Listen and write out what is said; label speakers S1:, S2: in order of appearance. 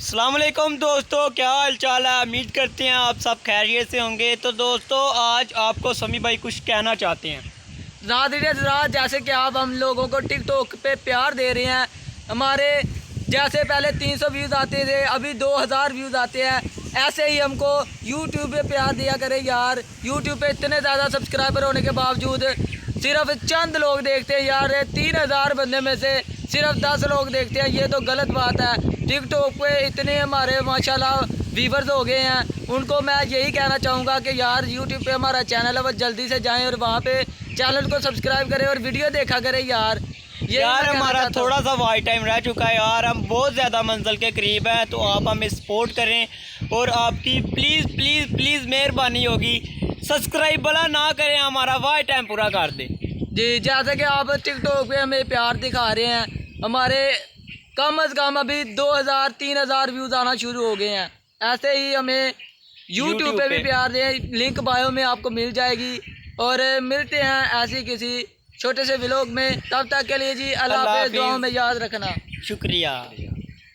S1: अस्सलामुअलैकुम दोस्तों, क्या हाल चाल है। उम्मीद करते हैं आप सब खैरियत से होंगे। तो दोस्तों, आज आपको समी भाई कुछ कहना चाहते हैं।
S2: ज़रा जैसे कि आप हम लोगों को टिकटॉक पे प्यार दे रहे हैं। हमारे जैसे पहले 300 व्यूज़ आते थे, अभी 2000 व्यूज़ आते हैं। ऐसे ही हमको यूट्यूब पे प्यार दिया करें यार। यूट्यूब पे इतने ज़्यादा सब्सक्राइबर होने के बावजूद सिर्फ चंद लोग देखते हैं यार। 3000 बंदे में से सिर्फ 10 लोग देखते हैं, ये तो गलत बात है। टिकटॉक पे इतने हमारे माशाल्लाह व्यूवर्स हो गए हैं, उनको मैं यही कहना चाहूँगा कि यार यूट्यूब पे हमारा चैनल है, वो जल्दी से जाएं और वहाँ पे चैनल को सब्सक्राइब करें और वीडियो देखा करें यार।
S1: यार हमारा थोड़ा सा वाई टाइम रह चुका है यार, हम बहुत ज़्यादा मंजिल के करीब हैं। तो आप हमें सपोर्ट करें और आपकी प्लीज़ प्लीज़ प्लीज़ मेहरबानी होगी, सब्सक्राइब भला ना करें, हमारा वाई टाइम पूरा कर दें
S2: जी। जैसे कि आप टिकटॉक पे हमें प्यार दिखा रहे हैं, हमारे कम अज़ कम अभी 2000-3000 व्यूज़ आना शुरू हो गए हैं। ऐसे ही हमें यूट्यूब पे भी प्यार दें, लिंक बायो में आपको मिल जाएगी। और मिलते हैं ऐसी किसी छोटे से व्लॉग में, तब तक के लिए जी अल्लाह हाफ़िज़। दुआओं में याद रखना।
S1: शुक्रिया।